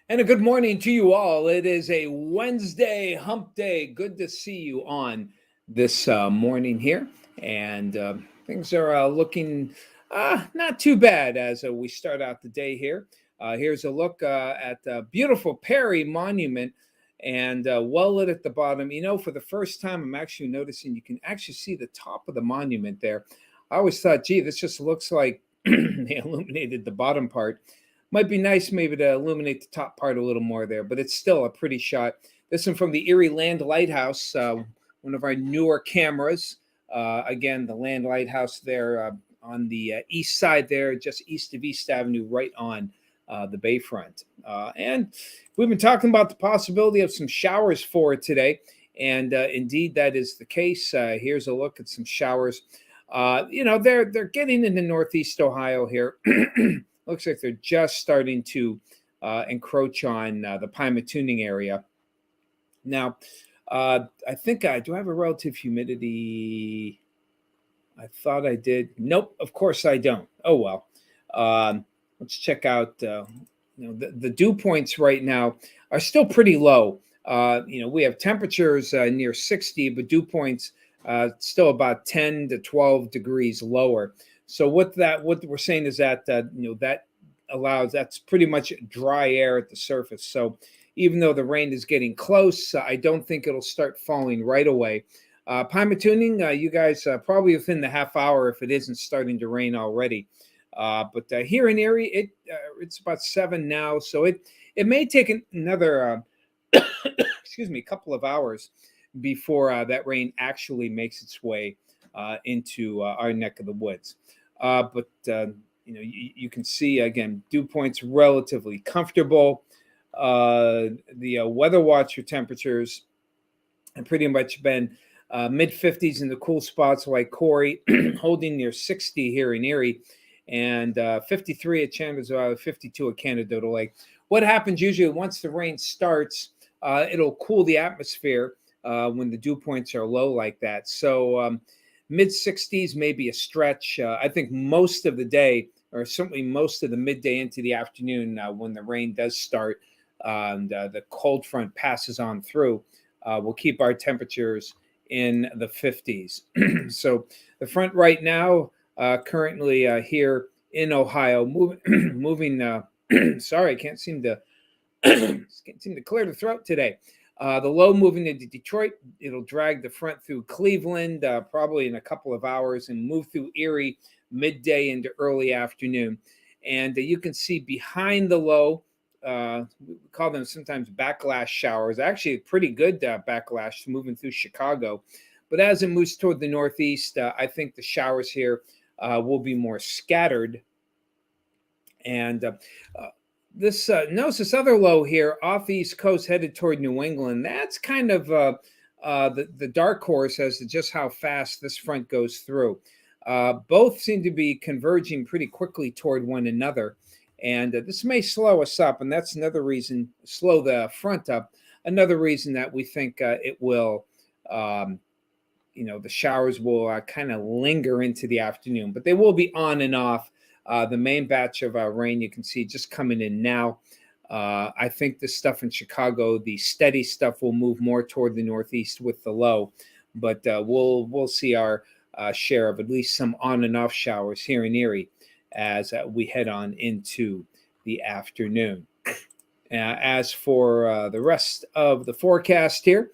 And a good morning to you all. It is a Wednesday hump day. Good to see you on this morning here. And things are looking not too bad as we start out the day here. Here's a look at the beautiful Perry Monument and well lit at the bottom. You know, for the first time, I'm actually noticing you can actually see the top of the monument there. I always thought, gee, this just looks like they illuminated the bottom part. Might be nice maybe to illuminate the top part a little more there, but it's still a pretty shot. This one from the Erie Land Lighthouse, one of our newer cameras. Again, the Land Lighthouse there on the east side there, just east of East Avenue, right on the bayfront. And we've been talking about the possibility of some showers for today, and indeed that is the case. Here's a look at some showers. They're getting into Northeast Ohio here. Looks like they're just starting to encroach on the Pymatuning area. Now, I think do I have a relative humidity? I thought I did. Nope, of course I don't. Oh well. Let's check out. The dew points right now are still pretty low. We have temperatures near 60, but dew points still about 10 to 12 degrees lower. So what we're saying is that that's pretty much dry air at the surface. So even though the rain is getting close, I don't think it'll start falling right away. Pymatuning, you guys probably within the half hour if it isn't starting to rain already. But here in Erie, it's about 7 now, so it may take another excuse me, couple of hours before that rain actually makes its way into our neck of the woods. But you can see again, dew points relatively comfortable. The weather watcher temperatures have pretty much been mid 50s in the cool spots like Corey, holding near 60 here in Erie, and 53 at Chandler's Valley, 52 at Canada Lake. What happens usually once the rain starts, it'll cool the atmosphere when the dew points are low like that. So mid 60s may be a stretch. I think most of the day, or certainly most of the midday into the afternoon, when the rain does start and the cold front passes on through, we'll keep our temperatures in the 50s. So the front right now, currently here in Ohio, moving. Sorry, I can't seem to clear the throat today. The low moving into Detroit, it'll drag the front through Cleveland probably in a couple of hours and move through Erie midday into early afternoon. And you can see behind the low, we call them sometimes backlash showers, actually pretty good backlash moving through Chicago. But as it moves toward the northeast, I think the showers here will be more scattered. And notice this other low here off the East Coast headed toward New England. That's kind of the dark horse as to just how fast this front goes through. Both seem to be converging pretty quickly toward one another. And this may slow us up. And that's another reason, slow the front up. Another reason that we think it will, the showers will kind of linger into the afternoon. But they will be on and off. The main batch of rain you can see just coming in now. I think the stuff in Chicago, the steady stuff, will move more toward the northeast with the low, but we'll see our share of at least some on and off showers here in Erie as we head on into the afternoon. As for the rest of the forecast here,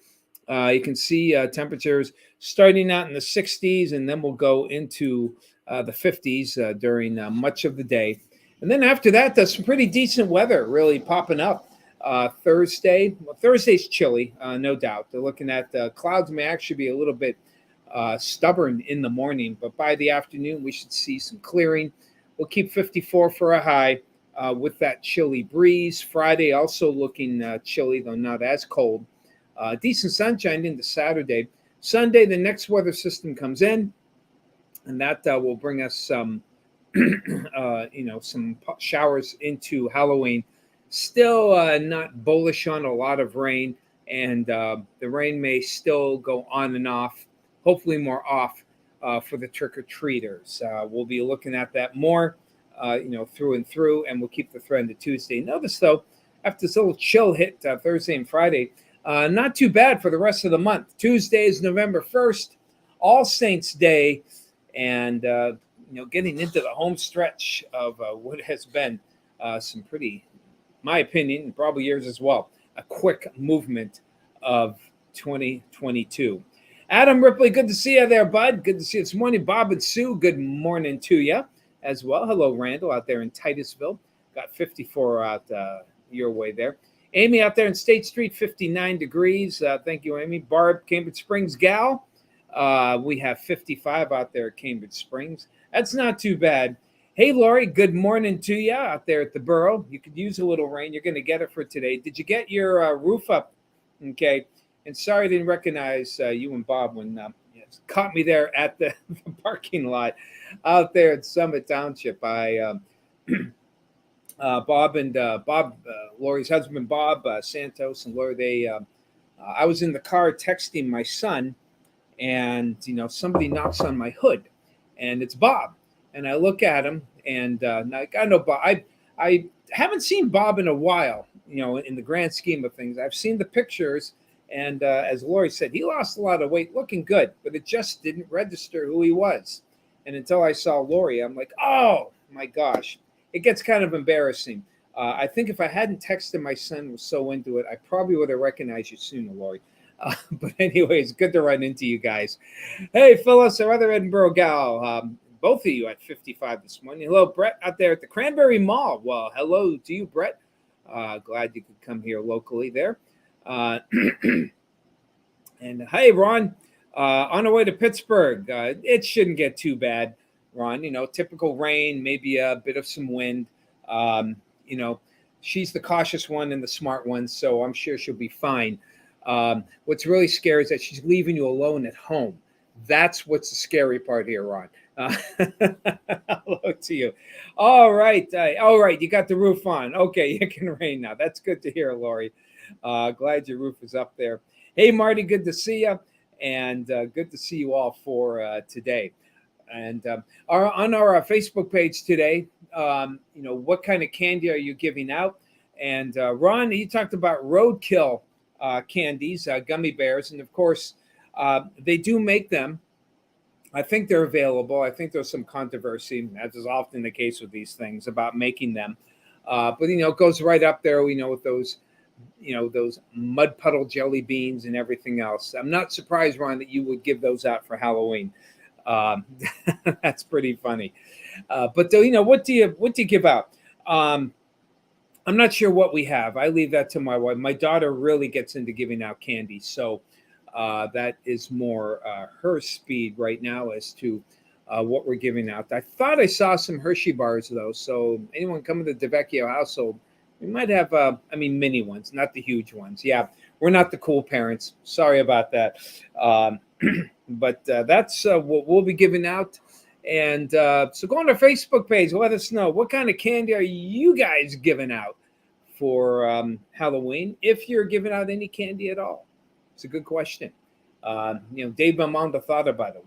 you can see temperatures starting out in the 60s, and then we'll go into the 50s during much of the day. And then after that, there's some pretty decent weather really popping up. Thursday's chilly, no doubt. They're looking at clouds may actually be a little bit stubborn in the morning, but by the afternoon, we should see some clearing. We'll keep 54 for a high with that chilly breeze. Friday also looking chilly, though not as cold. Decent sunshine into Saturday. Sunday, the next weather system comes in, and that will bring us some, some showers into Halloween. Still not bullish on a lot of rain, and the rain may still go on and off, hopefully more off for the trick-or-treaters. We'll be looking at that more, through and through, and we'll keep the thread to Tuesday. Notice, though, after this little chill hit Thursday and Friday, not too bad for the rest of the month. Tuesday is November 1st, All Saints Day, and getting into the home stretch of what has been some pretty, my opinion, probably yours as well, a quick movement of 2022. Adam Ripley, good to see you there, bud. Good to see you this morning. Bob and Sue, good morning to you as well. Hello, Randall, out there in Titusville. Got 54 out your way there. Amy out there in State Street, 59 degrees. Thank you, Amy. Barb, Cambridge Springs gal. We have 55 out there at Cambridge Springs. That's not too bad. Hey, Lori, good morning to you out there at the Borough. You could use a little rain. You're going to get it for today. Did you get your roof up? Okay. And sorry I didn't recognize you and Bob when caught me there at the parking lot out there at Summit Township. Bob, Lori's husband, Bob Santos, and Lori, I was in the car texting my son, and somebody knocks on my hood, and it's Bob. And I look at him, and I know Bob. I haven't seen Bob in a while, in the grand scheme of things. I've seen the pictures, and as Lori said, he lost a lot of weight, looking good, but it just didn't register who he was. And until I saw Lori, I'm like, oh my gosh, it gets kind of embarrassing. I think if I hadn't texted my son, was so into it, I probably would have recognized you sooner, Lori. But anyways, good to run into you guys. Hey, Phyllis, our other Edinburgh gal. Both of you at 55 this morning. Hello, Brett, out there at the Cranberry Mall. Well, hello to you, Brett. Glad you could come here locally there. And hey, Ron, on our way to Pittsburgh. It shouldn't get too bad, Ron. Typical rain, maybe a bit of some wind. She's the cautious one and the smart one, so I'm sure she'll be fine. What's really scary is that she's leaving you alone at home. That's what's the scary part here, Ron. Hello to you. All right. You got the roof on. Okay, you can rain now. That's good to hear, Lori. Glad your roof is up there. Hey, Marty, good to see you. And good to see you all for today. And on our Facebook page today, what kind of candy are you giving out? And Ron, you talked about roadkill candies, gummy bears. And of course, they do make them. I think they're available. I think there's some controversy, as is often the case with these things, about making them. But it goes right up there, with those, those mud puddle jelly beans and everything else. I'm not surprised, Ron, that you would give those out for Halloween. That's pretty funny. But what do you give out? I'm not sure what we have. I leave that to my wife. My daughter really gets into giving out candy, so that is more her speed right now as to what we're giving out. I thought I saw some Hershey bars, though. So anyone coming to the DeVecchio household, we might have, mini ones, not the huge ones. Yeah, we're not the cool parents. Sorry about that. But that's what we'll be giving out. And so go on our Facebook page. Let us know, what kind of candy are you guys giving out for Halloween, if you're giving out any candy at all. It's a good question. Dave Belmondo thought about it.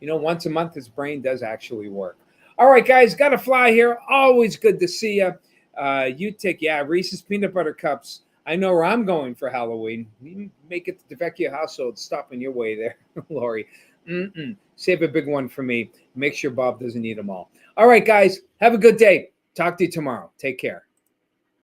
Once a month, his brain does actually work. All right, guys, got to fly here. Always good to see you. You take, Reese's Peanut Butter Cups. I know where I'm going for Halloween. You make it to the Vecchio household. Stop on your way there, Lori. Save a big one for me. Make sure Bob doesn't eat them all. All right, guys, have a good day. Talk to you tomorrow. Take care.